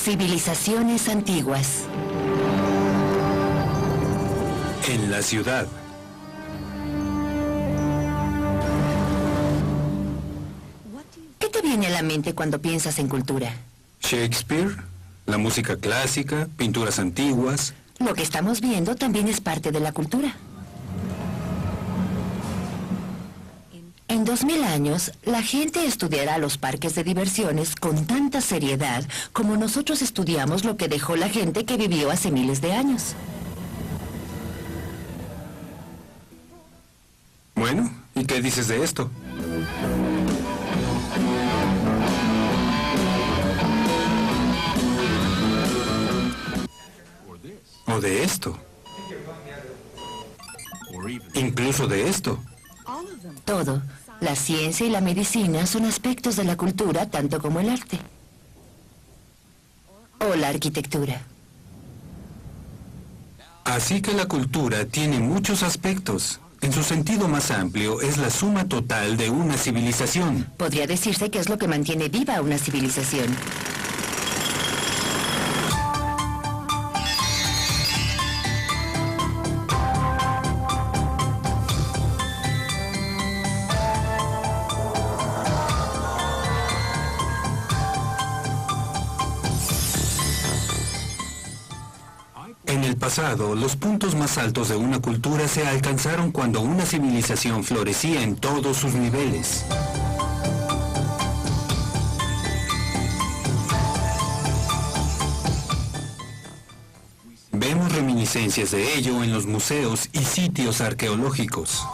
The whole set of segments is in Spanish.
Civilizaciones antiguas. En la ciudad. ¿Qué te viene a la mente cuando piensas en cultura? Shakespeare, la música clásica, pinturas antiguas. Lo que estamos viendo también es parte de la cultura. En 2000 años, la gente estudiará los parques de diversiones con tanta seriedad como nosotros estudiamos lo que dejó la gente que vivió hace miles de años. Bueno, ¿y qué dices de esto? O de esto. Incluso de esto. Todo. La ciencia y la medicina son aspectos de la cultura tanto como el arte. O la arquitectura. Así que la cultura tiene muchos aspectos. En su sentido más amplio, es la suma total de una civilización. Podría decirse que es lo que mantiene viva una civilización. En el pasado, los puntos más altos de una cultura se alcanzaron cuando una civilización florecía en todos sus niveles. Vemos reminiscencias de ello en los museos y sitios arqueológicos.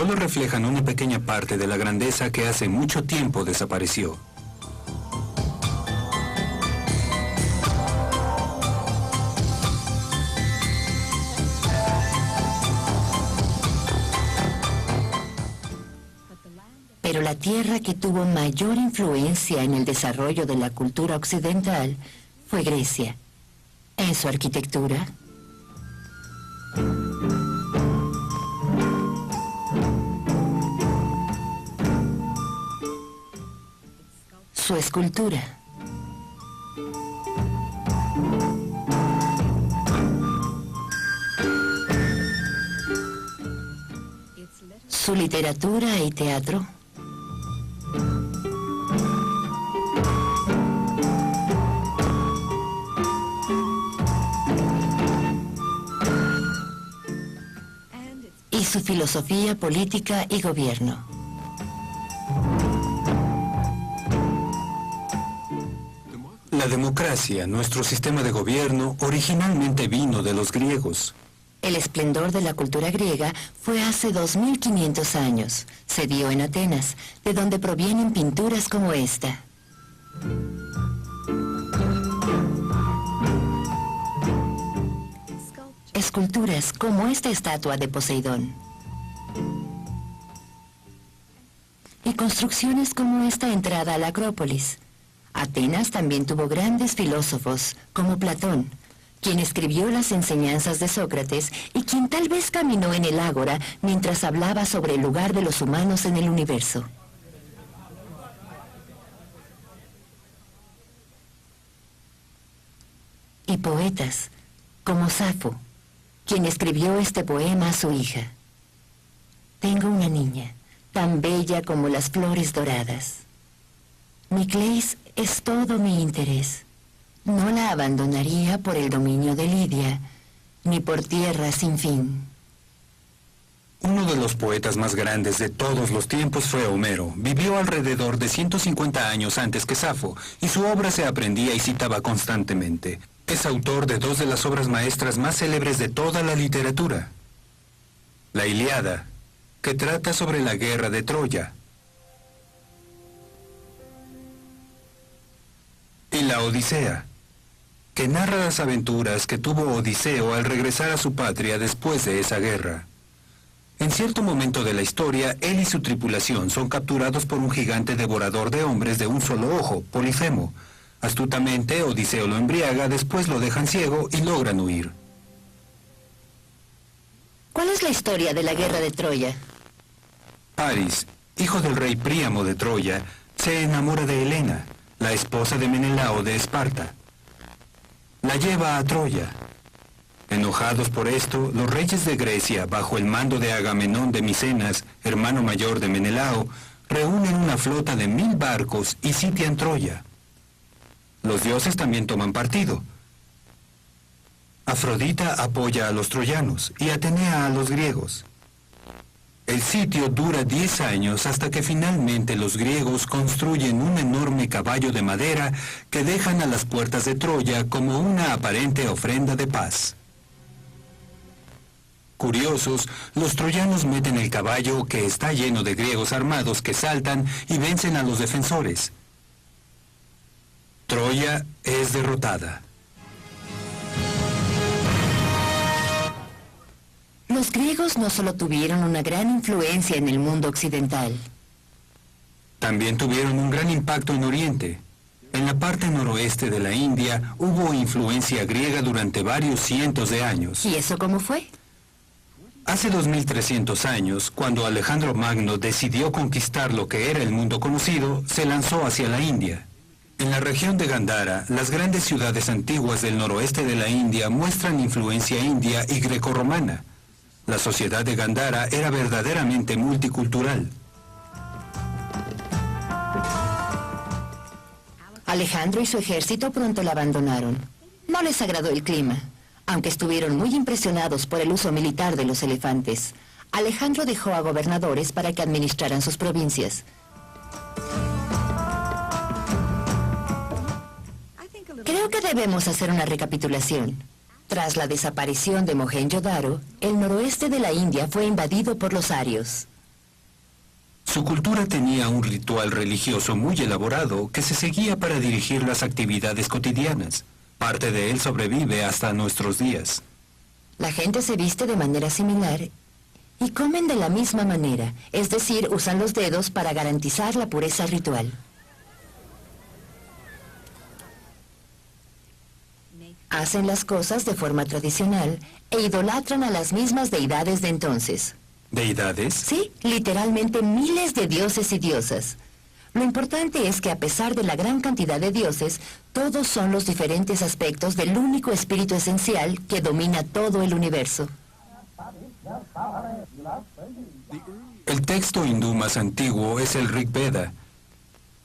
Solo reflejan una pequeña parte de la grandeza que hace mucho tiempo desapareció. Pero la tierra que tuvo mayor influencia en el desarrollo de la cultura occidental fue Grecia. En su arquitectura, su escultura, su literatura y teatro, y su filosofía política y gobierno. La democracia, nuestro sistema de gobierno, originalmente vino de los griegos. El esplendor de la cultura griega fue hace 2500 años. Se dio en Atenas, de donde provienen pinturas como esta. Esculturas como esta estatua de Poseidón. Y construcciones como esta entrada a la Acrópolis. Atenas también tuvo grandes filósofos, como Platón, quien escribió las enseñanzas de Sócrates y quien tal vez caminó en el ágora mientras hablaba sobre el lugar de los humanos en el universo. Y poetas, como Safo, quien escribió este poema a su hija. Tengo una niña, tan bella como las flores doradas. Micleis es todo mi interés. No la abandonaría por el dominio de Lidia, ni por tierra sin fin. Uno de los poetas más grandes de todos los tiempos fue Homero. Vivió alrededor de 150 años antes que Safo, y su obra se aprendía y citaba constantemente. Es autor de dos de las obras maestras más célebres de toda la literatura. La Ilíada, que trata sobre la guerra de Troya, y la Odisea, que narra las aventuras que tuvo Odiseo al regresar a su patria después de esa guerra. En cierto momento de la historia, él y su tripulación son capturados por un gigante devorador de hombres de un solo ojo, Polifemo. Astutamente, Odiseo lo embriaga, después lo dejan ciego y logran huir. ¿Cuál es la historia de la guerra de Troya? Paris, hijo del rey Príamo de Troya, se enamora de Helena, la esposa de Menelao de Esparta. La lleva a Troya. Enojados por esto, los reyes de Grecia, bajo el mando de Agamenón de Micenas, hermano mayor de Menelao, reúnen una flota de 1000 barcos y sitian Troya. Los dioses también toman partido. Afrodita apoya a los troyanos y Atenea a los griegos. El sitio dura 10 años hasta que finalmente los griegos construyen un enorme caballo de madera que dejan a las puertas de Troya como una aparente ofrenda de paz. Curiosos, los troyanos meten el caballo que está lleno de griegos armados que saltan y vencen a los defensores. Troya es derrotada. Los griegos no solo tuvieron una gran influencia en el mundo occidental. También tuvieron un gran impacto en Oriente. En la parte noroeste de la India hubo influencia griega durante varios cientos de años. ¿Y eso cómo fue? Hace 2300 años, cuando Alejandro Magno decidió conquistar lo que era el mundo conocido, se lanzó hacia la India. En la región de Gandhara, las grandes ciudades antiguas del noroeste de la India muestran influencia india y grecorromana. La sociedad de Gandhara era verdaderamente multicultural. Alejandro y su ejército pronto la abandonaron. No les agradó el clima, aunque estuvieron muy impresionados por el uso militar de los elefantes. Alejandro dejó a gobernadores para que administraran sus provincias. Creo que debemos hacer una recapitulación. Tras la desaparición de Mohenjo-Daro, el noroeste de la India fue invadido por los arios. Su cultura tenía un ritual religioso muy elaborado que se seguía para dirigir las actividades cotidianas. Parte de él sobrevive hasta nuestros días. La gente se viste de manera similar y comen de la misma manera, es decir, usan los dedos para garantizar la pureza ritual. Hacen las cosas de forma tradicional e idolatran a las mismas deidades de entonces. ¿Deidades? Sí, literalmente miles de dioses y diosas. Lo importante es que a pesar de la gran cantidad de dioses, todos son los diferentes aspectos del único espíritu esencial que domina todo el universo. El texto hindú más antiguo es el Rig Veda,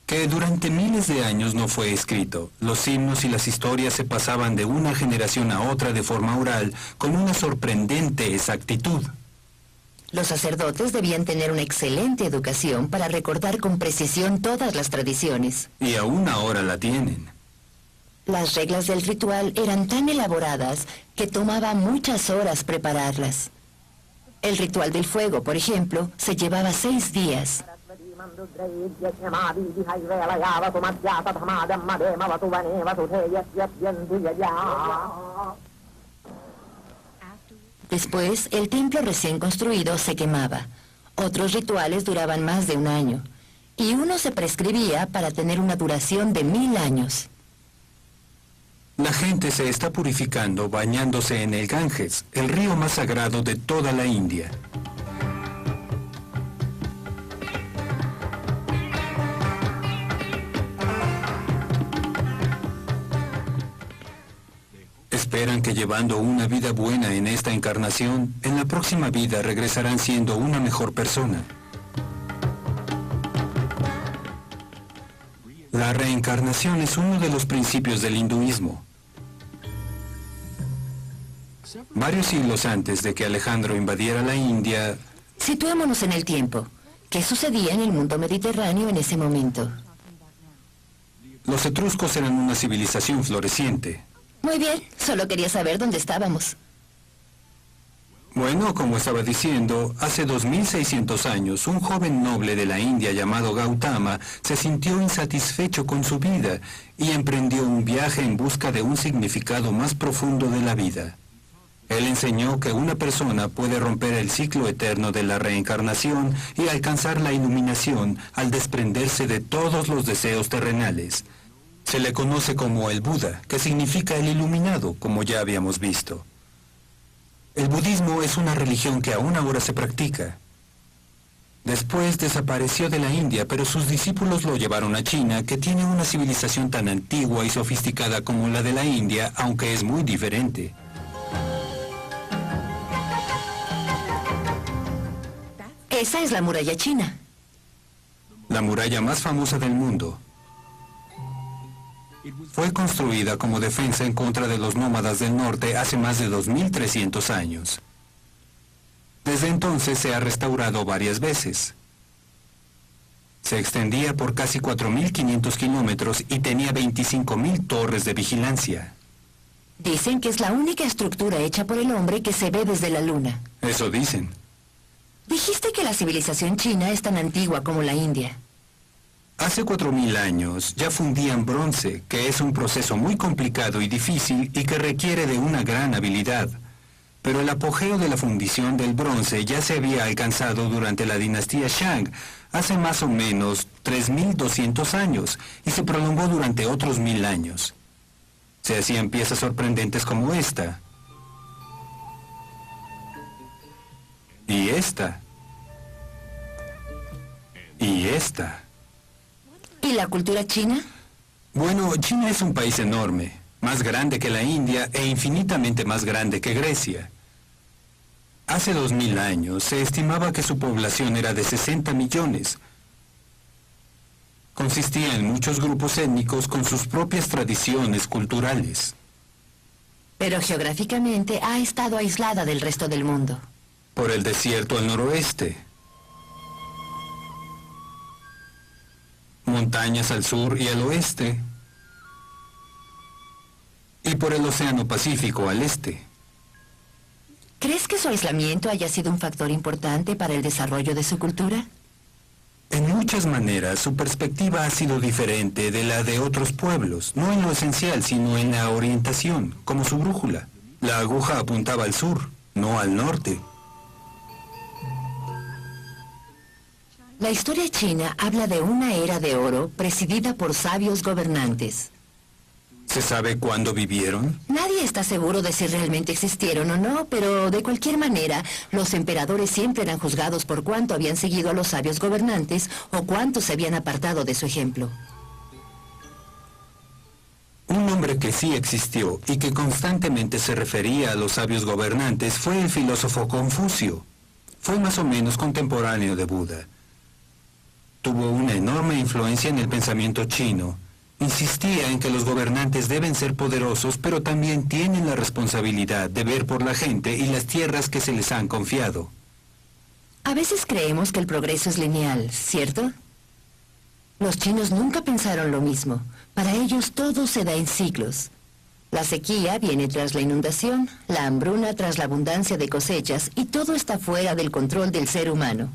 que durante miles de años no fue escrito. Los himnos y las historias se pasaban de una generación a otra de forma oral, con una sorprendente exactitud. Los sacerdotes debían tener una excelente educación para recordar con precisión todas las tradiciones. Y aún ahora la tienen. Las reglas del ritual eran tan elaboradas que tomaba muchas horas prepararlas. El ritual del fuego, por ejemplo, se llevaba 6 días. Después, el templo recién construido se quemaba. Otros rituales duraban más de 1 año. Y uno se prescribía para tener una duración de 1000 años. La gente se está purificando bañándose en el Ganges, el río más sagrado de toda la India. Esperan que llevando una vida buena en esta encarnación, en la próxima vida regresarán siendo una mejor persona. La reencarnación es uno de los principios del hinduismo. Varios siglos antes de que Alejandro invadiera la India... Situémonos en el tiempo. ¿Qué sucedía en el mundo mediterráneo en ese momento? Los etruscos eran una civilización floreciente. Muy bien, solo quería saber dónde estábamos. Bueno, como estaba diciendo, hace 2600 años, un joven noble de la India llamado Gautama se sintió insatisfecho con su vida y emprendió un viaje en busca de un significado más profundo de la vida. Él enseñó que una persona puede romper el ciclo eterno de la reencarnación y alcanzar la iluminación al desprenderse de todos los deseos terrenales. Se le conoce como el Buda, que significa el iluminado, como ya habíamos visto. El budismo es una religión que aún ahora se practica. Después desapareció de la India, pero sus discípulos lo llevaron a China, que tiene una civilización tan antigua y sofisticada como la de la India, aunque es muy diferente. Esa es la muralla china. La muralla más famosa del mundo. Fue construida como defensa en contra de los nómadas del norte hace más de 2300 años. Desde entonces se ha restaurado varias veces. Se extendía por casi 4.500 kilómetros y tenía 25.000 torres de vigilancia. Dicen que es la única estructura hecha por el hombre que se ve desde la luna. Eso dicen. Dijiste que la civilización china es tan antigua como la India. Hace 4.000 años ya fundían bronce, que es un proceso muy complicado y difícil y que requiere de una gran habilidad. Pero el apogeo de la fundición del bronce ya se había alcanzado durante la dinastía Shang, hace más o menos 3.200 años, y se prolongó durante otros 1.000 años. Se hacían piezas sorprendentes como esta. Y esta. Y esta. ¿Y la cultura china? Bueno, China es un país enorme, más grande que la India e infinitamente más grande que Grecia. Hace 2000 años se estimaba que su población era de 60 millones. Consistía en muchos grupos étnicos con sus propias tradiciones culturales. Pero geográficamente ha estado aislada del resto del mundo. Por el desierto al noroeste. Montañas al sur y al oeste. Y por el Océano Pacífico al este. ¿Crees que su aislamiento haya sido un factor importante para el desarrollo de su cultura? En muchas maneras, su perspectiva ha sido diferente de la de otros pueblos, no en lo esencial, sino en la orientación, como su brújula. La aguja apuntaba al sur, no al norte. La historia china habla de una era de oro presidida por sabios gobernantes. ¿Se sabe cuándo vivieron? Nadie está seguro de si realmente existieron o no, pero de cualquier manera, los emperadores siempre eran juzgados por cuánto habían seguido a los sabios gobernantes o cuánto se habían apartado de su ejemplo. Un hombre que sí existió y que constantemente se refería a los sabios gobernantes fue el filósofo Confucio. Fue más o menos contemporáneo de Buda. Tuvo una enorme influencia en el pensamiento chino. Insistía en que los gobernantes deben ser poderosos, pero también tienen la responsabilidad de ver por la gente y las tierras que se les han confiado. A veces creemos que el progreso es lineal, ¿cierto? Los chinos nunca pensaron lo mismo. Para ellos todo se da en ciclos. La sequía viene tras la inundación, la hambruna tras la abundancia de cosechas, y todo está fuera del control del ser humano.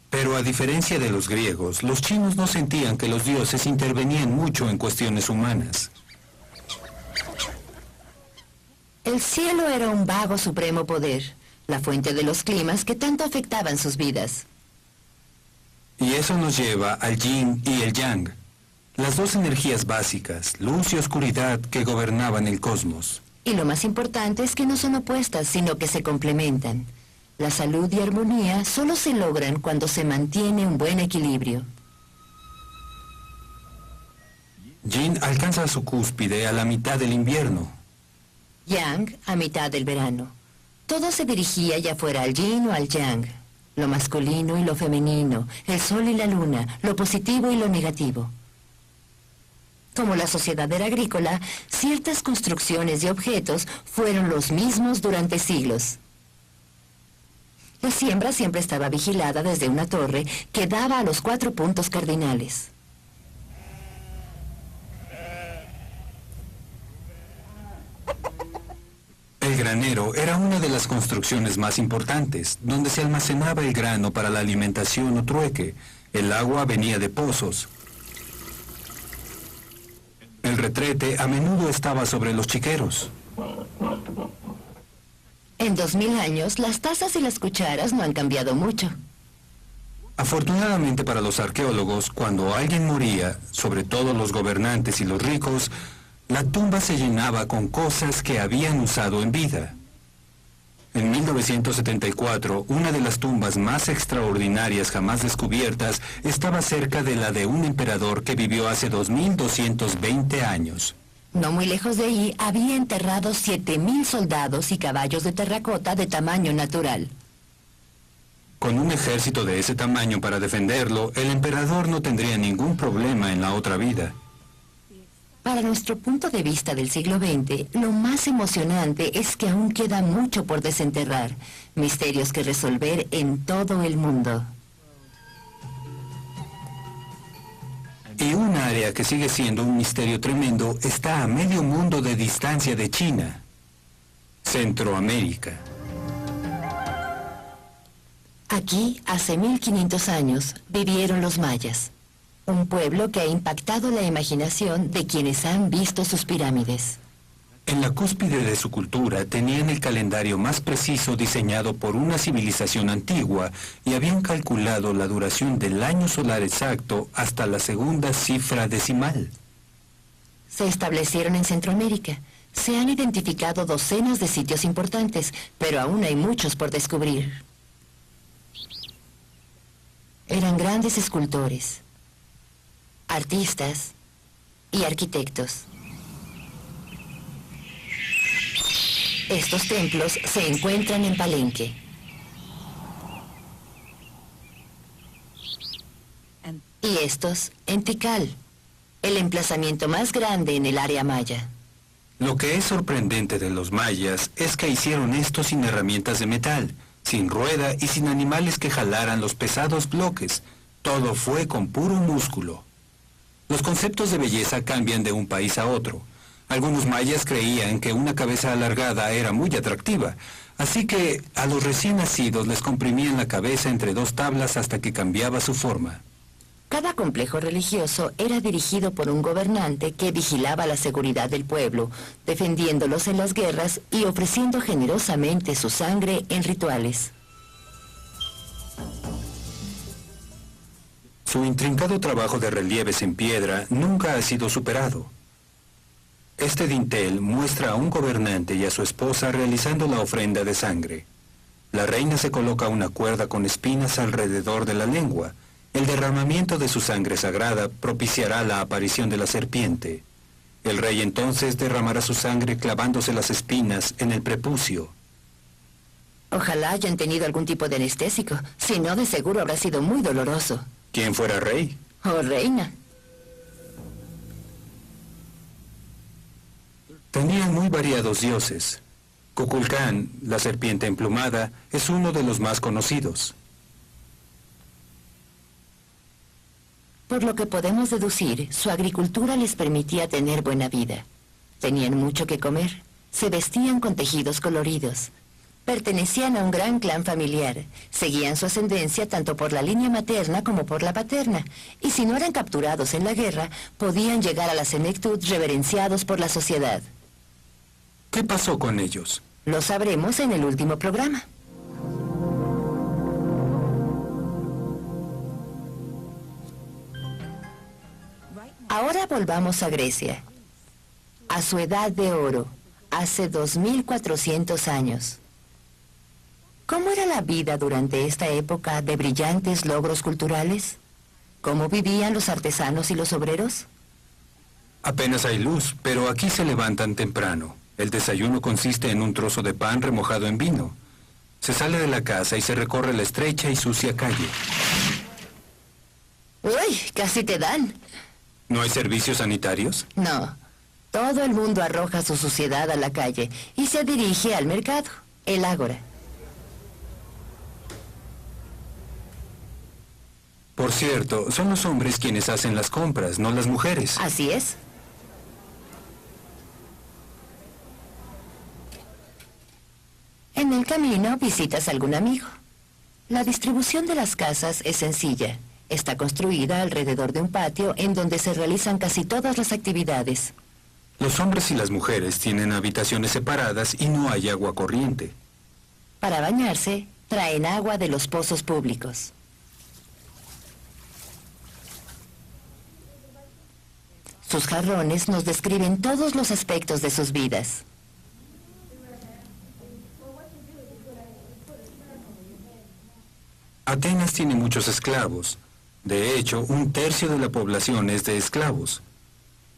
Pero a diferencia de los griegos, los chinos no sentían que los dioses intervenían mucho en cuestiones humanas. El cielo era un vago supremo poder, la fuente de los climas que tanto afectaban sus vidas. Y eso nos lleva al yin y el yang, las dos energías básicas, luz y oscuridad, que gobernaban el cosmos. Y lo más importante es que no son opuestas, sino que se complementan. La salud y armonía solo se logran cuando se mantiene un buen equilibrio. Yin alcanza su cúspide a la mitad del invierno. Yang a mitad del verano. Todo se dirigía ya fuera al yin o al yang. Lo masculino y lo femenino, el sol y la luna, lo positivo y lo negativo. Como la sociedad era agrícola, ciertas construcciones y objetos fueron los mismos durante siglos. La siembra siempre estaba vigilada desde una torre que daba a los 4 puntos cardinales. El granero era una de las construcciones más importantes, donde se almacenaba el grano para la alimentación o trueque. El agua venía de pozos. El retrete a menudo estaba sobre los chiqueros. En 2000 años, las tazas y las cucharas no han cambiado mucho. Afortunadamente para los arqueólogos, cuando alguien moría, sobre todo los gobernantes y los ricos, la tumba se llenaba con cosas que habían usado en vida. En 1974, una de las tumbas más extraordinarias jamás descubiertas estaba cerca de la de un emperador que vivió hace 2220 años. No muy lejos de ahí había enterrados 7000 soldados y caballos de terracota de tamaño natural. Con un ejército de ese tamaño para defenderlo, el emperador no tendría ningún problema en la otra vida. Para nuestro punto de vista del siglo XX, lo más emocionante es que aún queda mucho por desenterrar, misterios que resolver en todo el mundo. Y un área que sigue siendo un misterio tremendo está a medio mundo de distancia de China, Centroamérica. Aquí, hace 1500 años, vivieron los mayas, un pueblo que ha impactado la imaginación de quienes han visto sus pirámides. En la cúspide de su cultura tenían el calendario más preciso diseñado por una civilización antigua y habían calculado la duración del año solar exacto hasta la segunda cifra decimal. Se establecieron en Centroamérica. Se han identificado docenas de sitios importantes, pero aún hay muchos por descubrir. Eran grandes escultores, artistas y arquitectos. Estos templos se encuentran en Palenque. Y estos en Tikal, el emplazamiento más grande en el área maya. Lo que es sorprendente de los mayas es que hicieron esto sin herramientas de metal, sin rueda y sin animales que jalaran los pesados bloques. Todo fue con puro músculo. Los conceptos de belleza cambian de un país a otro. Algunos mayas creían que una cabeza alargada era muy atractiva, así que a los recién nacidos les comprimían la cabeza entre dos tablas hasta que cambiaba su forma. Cada complejo religioso era dirigido por un gobernante que vigilaba la seguridad del pueblo, defendiéndolos en las guerras y ofreciendo generosamente su sangre en rituales. Su intrincado trabajo de relieves en piedra nunca ha sido superado. Este dintel muestra a un gobernante y a su esposa realizando la ofrenda de sangre. La reina se coloca una cuerda con espinas alrededor de la lengua. El derramamiento de su sangre sagrada propiciará la aparición de la serpiente. El rey entonces derramará su sangre clavándose las espinas en el prepucio. Ojalá hayan tenido algún tipo de anestésico, si no, de seguro habrá sido muy doloroso. ¿Quién fuera rey? O reina. Tenían muy variados dioses. Kukulcán, la serpiente emplumada, es uno de los más conocidos. Por lo que podemos deducir, su agricultura les permitía tener buena vida. Tenían mucho que comer, se vestían con tejidos coloridos. Pertenecían a un gran clan familiar, seguían su ascendencia tanto por la línea materna como por la paterna, y si no eran capturados en la guerra, podían llegar a la senectud reverenciados por la sociedad. ¿Qué pasó con ellos? Lo sabremos en el último programa. Ahora volvamos a Grecia, a su edad de oro, hace 2400 años. ¿Cómo era la vida durante esta época de brillantes logros culturales? ¿Cómo vivían los artesanos y los obreros? Apenas hay luz, pero aquí se levantan temprano. El desayuno consiste en un trozo de pan remojado en vino. Se sale de la casa y se recorre la estrecha y sucia calle. ¡Uy! Casi te dan. ¿No hay servicios sanitarios? No. Todo el mundo arroja su suciedad a la calle y se dirige al mercado, el ágora. Por cierto, son los hombres quienes hacen las compras, no las mujeres. Así es. En el camino visitas a algún amigo. La distribución de las casas es sencilla. Está construida alrededor de un patio en donde se realizan casi todas las actividades. Los hombres y las mujeres tienen habitaciones separadas y no hay agua corriente. Para bañarse, traen agua de los pozos públicos. Sus jarrones nos describen todos los aspectos de sus vidas. Atenas tiene muchos esclavos. De hecho, 1/3 de la población es de esclavos.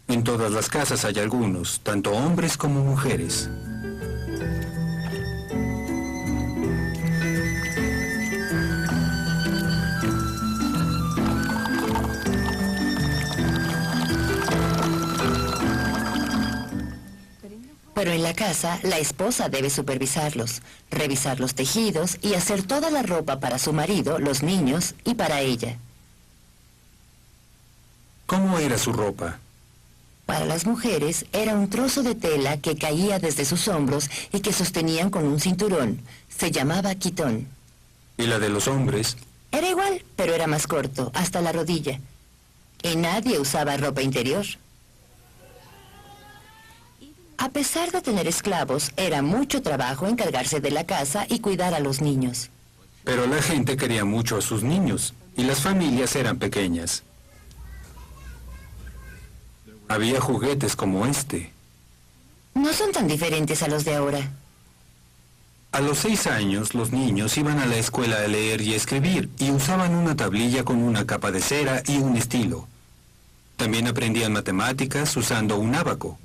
En todas las casas hay algunos, tanto hombres como mujeres. Pero en la casa, la esposa debe supervisarlos, revisar los tejidos y hacer toda la ropa para su marido, los niños y para ella. ¿Cómo era su ropa? Para las mujeres era un trozo de tela que caía desde sus hombros y que sostenían con un cinturón. Se llamaba quitón. ¿Y la de los hombres? Era igual, pero era más corto, hasta la rodilla. Y nadie usaba ropa interior. A pesar de tener esclavos, era mucho trabajo encargarse de la casa y cuidar a los niños. Pero la gente quería mucho a sus niños, y las familias eran pequeñas. Había juguetes como este. No son tan diferentes a los de ahora. A los 6 años, los niños iban a la escuela a leer y escribir, y usaban una tablilla con una capa de cera y un estilo. También aprendían matemáticas usando un ábaco.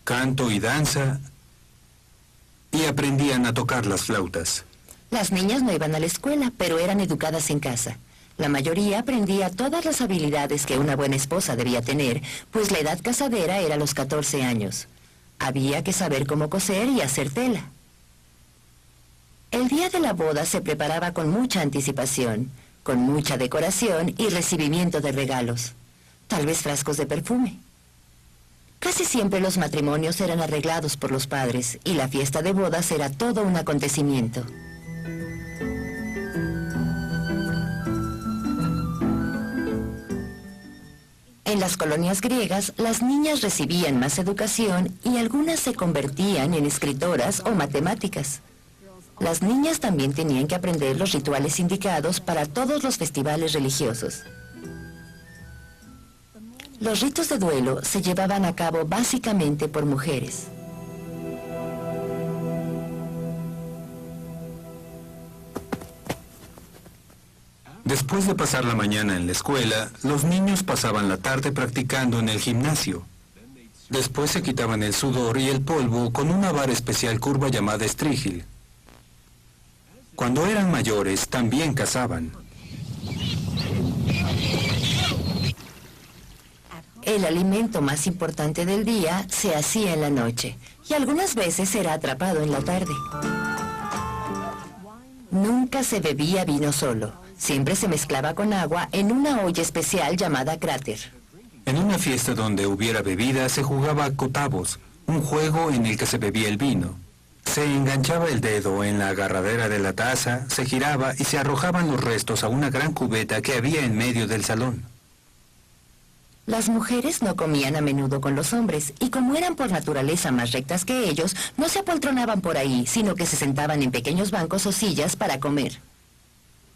Canto y danza, y aprendían a tocar las flautas. Las niñas no iban a la escuela, pero eran educadas en casa. La mayoría aprendía todas las habilidades que una buena esposa debía tener, pues la edad casadera era a los 14 años. Había que saber cómo coser y hacer tela. El día de la boda se preparaba con mucha anticipación, con mucha decoración y recibimiento de regalos. Tal vez frascos de perfume. Casi siempre los matrimonios eran arreglados por los padres y la fiesta de bodas era todo un acontecimiento. En las colonias griegas, las niñas recibían más educación y algunas se convertían en escritoras o matemáticas. Las niñas también tenían que aprender los rituales indicados para todos los festivales religiosos. Los ritos de duelo se llevaban a cabo básicamente por mujeres. Después de pasar la mañana en la escuela, los niños pasaban la tarde practicando en el gimnasio. Después se quitaban el sudor y el polvo con una vara especial curva llamada estrígil. Cuando eran mayores, también cazaban. El alimento más importante del día se hacía en la noche y algunas veces era atrapado en la tarde. Nunca se bebía vino solo. Siempre se mezclaba con agua en una olla especial llamada cráter. En una fiesta donde hubiera bebida se jugaba cotavos, un juego en el que se bebía el vino. Se enganchaba el dedo en la agarradera de la taza, se giraba y se arrojaban los restos a una gran cubeta que había en medio del salón. Las mujeres no comían a menudo con los hombres, y como eran por naturaleza más rectas que ellos, no se apoltronaban por ahí, sino que se sentaban en pequeños bancos o sillas para comer.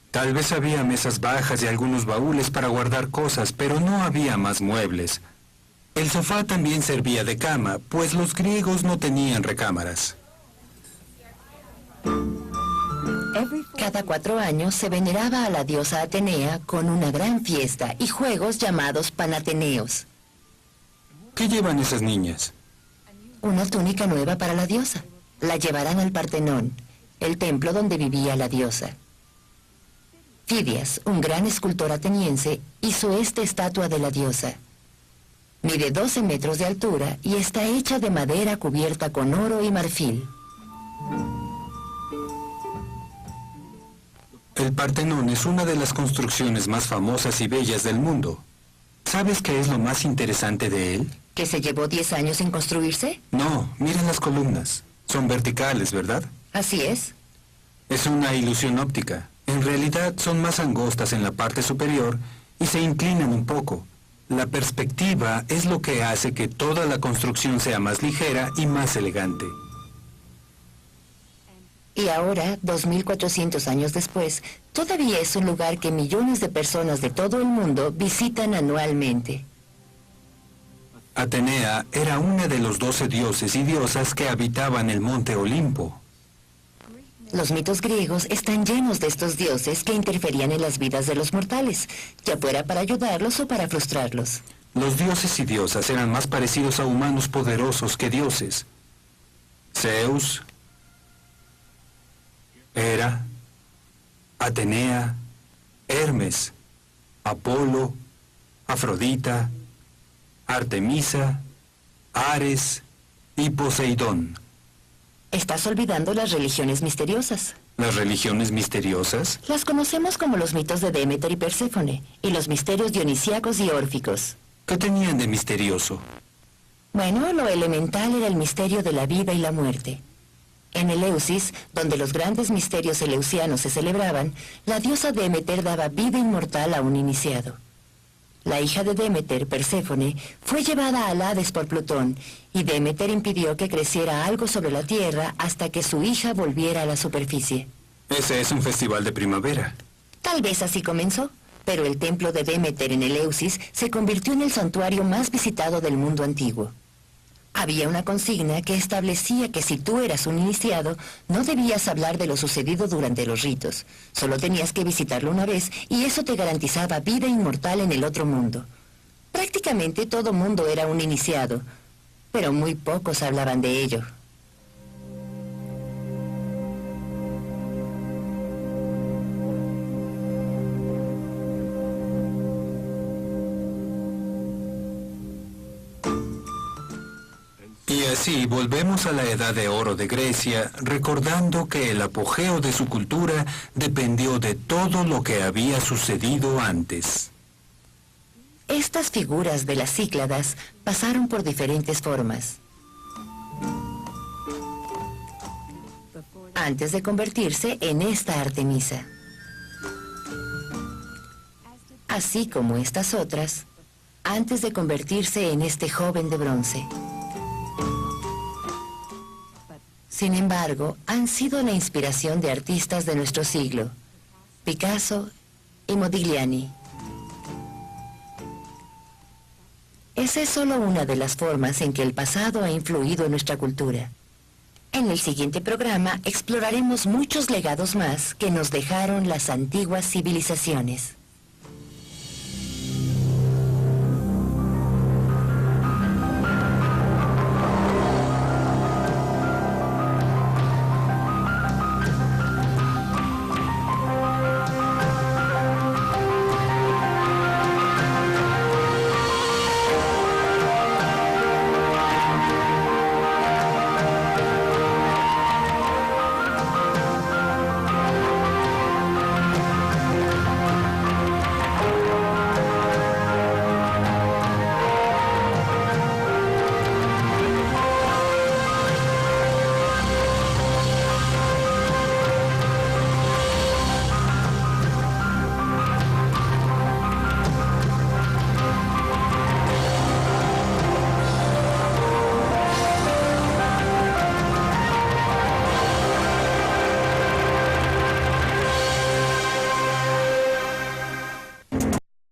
Tal vez había mesas bajas y algunos baúles para guardar cosas, pero no había más muebles. El sofá también servía de cama, pues los griegos no tenían recámaras. Cada 4 años se veneraba a la diosa Atenea con una gran fiesta y juegos llamados panateneos. ¿Qué llevan esas niñas? Una túnica nueva para la diosa. La llevarán al Partenón, el templo donde vivía la diosa. Fidias, un gran escultor ateniense, hizo esta estatua de la diosa. Mide 12 metros de altura y está hecha de madera cubierta con oro y marfil. El Partenón es una de las construcciones más famosas y bellas del mundo. ¿Sabes qué es lo más interesante de él? ¿Que se llevó 10 años en construirse? No, miren las columnas. Son verticales, ¿verdad? Así es. Es una ilusión óptica. En realidad son más angostas en la parte superior y se inclinan un poco. La perspectiva es lo que hace que toda la construcción sea más ligera y más elegante. Y ahora, 2400 años después, todavía es un lugar que millones de personas de todo el mundo visitan anualmente. Atenea era una de los 12 dioses y diosas que habitaban el monte Olimpo. Los mitos griegos están llenos de estos dioses que interferían en las vidas de los mortales, ya fuera para ayudarlos o para frustrarlos. Los dioses y diosas eran más parecidos a humanos poderosos que dioses. Zeus, Hera, Atenea, Hermes, Apolo, Afrodita, Artemisa, Ares y Poseidón. Estás olvidando las religiones misteriosas. ¿Las religiones misteriosas? Las conocemos como los mitos de Demeter y Perséfone, y los misterios dionisíacos y órficos. ¿Qué tenían de misterioso? Bueno, lo elemental era el misterio de la vida y la muerte. En Eleusis, donde los grandes misterios eleusianos se celebraban, la diosa Demeter daba vida inmortal a un iniciado. La hija de Demeter, Perséfone, fue llevada al Hades por Plutón, y Demeter impidió que creciera algo sobre la tierra hasta que su hija volviera a la superficie. Ese es un festival de primavera. Tal vez así comenzó, pero el templo de Demeter en Eleusis se convirtió en el santuario más visitado del mundo antiguo. Había una consigna que establecía que si tú eras un iniciado, no debías hablar de lo sucedido durante los ritos. Solo tenías que visitarlo una vez y eso te garantizaba vida inmortal en el otro mundo. Prácticamente todo mundo era un iniciado, pero muy pocos hablaban de ello. Y así volvemos a la Edad de Oro de Grecia, recordando que el apogeo de su cultura dependió de todo lo que había sucedido antes. Estas figuras de las Cícladas pasaron por diferentes formas. Antes de convertirse en esta Artemisa. Así como estas otras, antes de convertirse en este joven de bronce. Sin embargo, han sido la inspiración de artistas de nuestro siglo, Picasso y Modigliani. Esa es solo una de las formas en que el pasado ha influido en nuestra cultura. En el siguiente programa exploraremos muchos legados más que nos dejaron las antiguas civilizaciones.